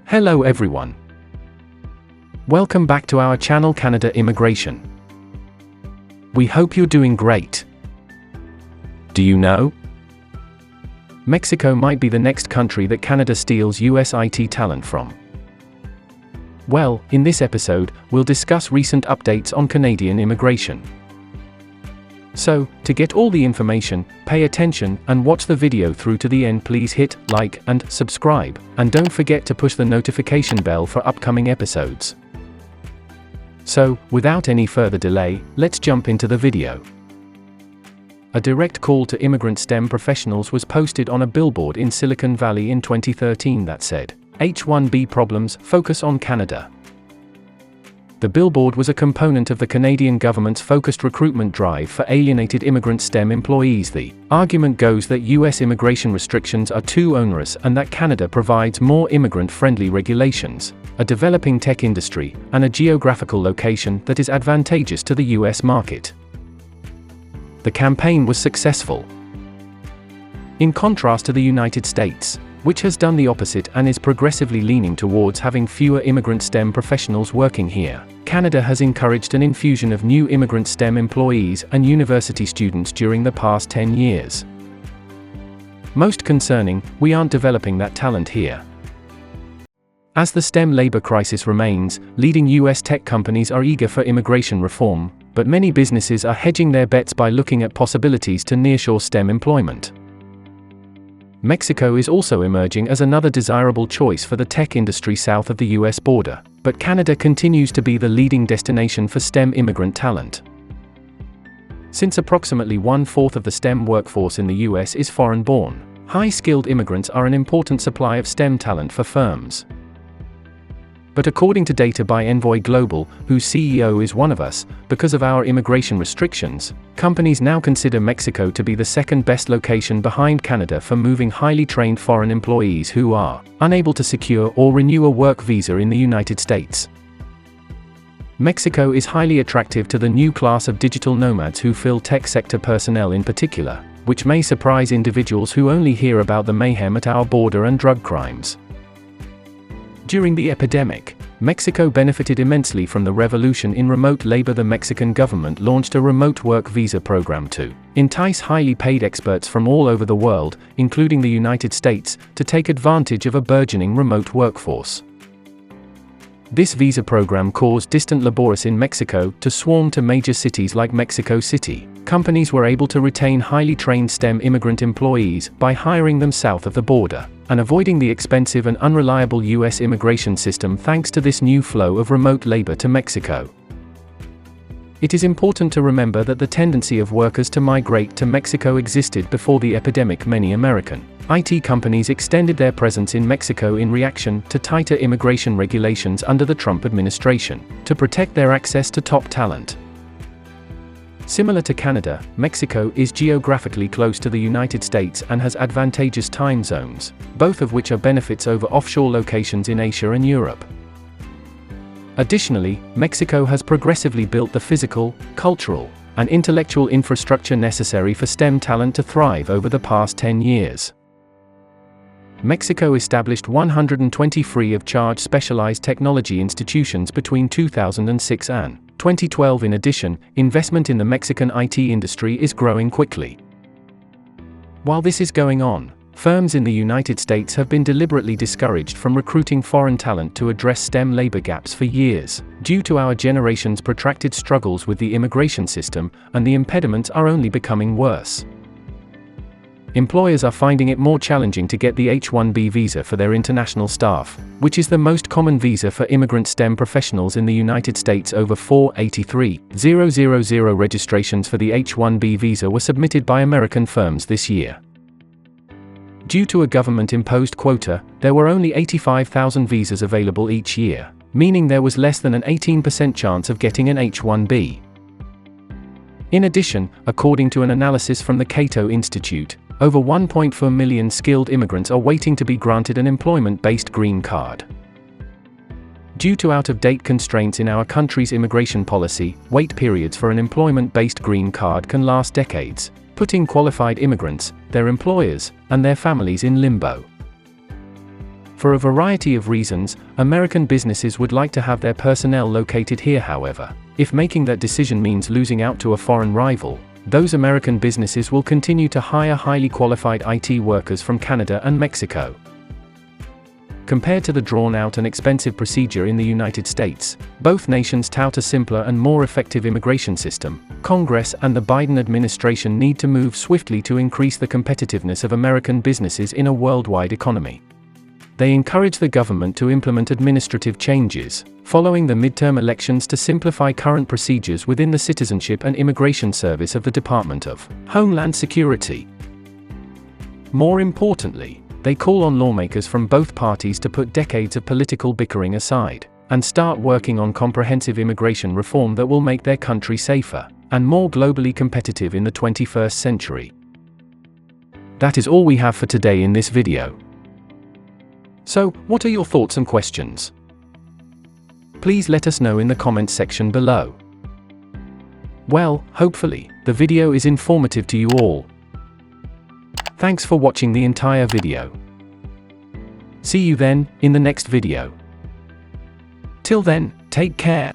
Hello everyone. Welcome back to our channel Canada Immigration. We hope you're doing great. Do you know? Mexico might be the next country that Canada steals US IT talent from. Well, in this episode, we'll discuss recent updates on Canadian immigration. So, to get all the information, pay attention and watch the video through to the end. Please hit like and subscribe, and don't forget to push the notification bell for upcoming episodes. So, without any further delay, let's jump into the video. A direct call to immigrant STEM professionals was posted on a billboard in Silicon Valley in 2013 that said, "H-1B problems, focus on Canada." The billboard was a component of the Canadian government's focused recruitment drive for alienated immigrant STEM employees. The argument goes that US immigration restrictions are too onerous and that Canada provides more immigrant-friendly regulations, a developing tech industry, and a geographical location that is advantageous to the US market. The campaign was successful. In contrast to the United States, which has done the opposite and is progressively leaning towards having fewer immigrant STEM professionals working here, Canada has encouraged an infusion of new immigrant STEM employees and university students during the past 10 years. Most concerning, we aren't developing that talent here. As the STEM labor crisis remains, leading US tech companies are eager for immigration reform, but many businesses are hedging their bets by looking at possibilities to nearshore STEM employment. Mexico is also emerging as another desirable choice for the tech industry south of the US border, but Canada continues to be the leading destination for STEM immigrant talent. Since approximately 1/4 of the STEM workforce in the US is foreign-born, high-skilled immigrants are an important supply of STEM talent for firms. But according to data by Envoy Global, whose CEO is one of us, because of our immigration restrictions, companies now consider Mexico to be the second best location behind Canada for moving highly trained foreign employees who are unable to secure or renew a work visa in the United States. Mexico is highly attractive to the new class of digital nomads who fill tech sector personnel in particular, which may surprise individuals who only hear about the mayhem at our border and drug crimes. During the epidemic, Mexico benefited immensely from the revolution in remote labor. The Mexican government launched a remote work visa program to entice highly paid experts from all over the world, including the United States, to take advantage of a burgeoning remote workforce. This visa program caused distant laborers in Mexico to swarm to major cities like Mexico City. Companies were able to retain highly trained STEM immigrant employees by hiring them south of the border, and avoiding the expensive and unreliable US immigration system thanks to this new flow of remote labor to Mexico. It is important to remember that the tendency of workers to migrate to Mexico existed before the epidemic. Many American IT companies extended their presence in Mexico in reaction to tighter immigration regulations under the Trump administration, to protect their access to top talent. Similar to Canada, Mexico is geographically close to the United States and has advantageous time zones, both of which are benefits over offshore locations in Asia and Europe. Additionally, Mexico has progressively built the physical, cultural, and intellectual infrastructure necessary for STEM talent to thrive over the past 10 years. Mexico established 120 free of charge specialized technology institutions between 2006 and 2012. In addition, investment in the Mexican IT industry is growing quickly. While this is going on, firms in the United States have been deliberately discouraged from recruiting foreign talent to address STEM labor gaps for years, due to our generation's protracted struggles with the immigration system, and the impediments are only becoming worse. Employers are finding it more challenging to get the H-1B visa for their international staff, which is the most common visa for immigrant STEM professionals in the United States. Over 483,000 registrations for the H-1B visa were submitted by American firms this year. Due to a government-imposed quota, there were only 85,000 visas available each year, meaning there was less than an 18% chance of getting an H-1B. In addition, according to an analysis from the Cato Institute, over 1.4 million skilled immigrants are waiting to be granted an employment-based green card. Due to out-of-date constraints in our country's immigration policy, wait periods for an employment-based green card can last decades, putting qualified immigrants, their employers, and their families in limbo. For a variety of reasons, American businesses would like to have their personnel located here. However, if making that decision means losing out to a foreign rival, those American businesses will continue to hire highly qualified IT workers from Canada and Mexico. Compared to the drawn-out and expensive procedure in the United States, both nations tout a simpler and more effective immigration system. Congress and the Biden administration need to move swiftly to increase the competitiveness of American businesses in a worldwide economy. They encourage the government to implement administrative changes, following the midterm elections, to simplify current procedures within the Citizenship and Immigration Service of the Department of Homeland Security. More importantly, they call on lawmakers from both parties to put decades of political bickering aside, and start working on comprehensive immigration reform that will make their country safer and more globally competitive in the 21st century. That is all we have for today in this video. So, what are your thoughts and questions? Please let us know in the comments section below. Well, hopefully, the video is informative to you all. Thanks for watching the entire video. See you then, in the next video. Till then, take care.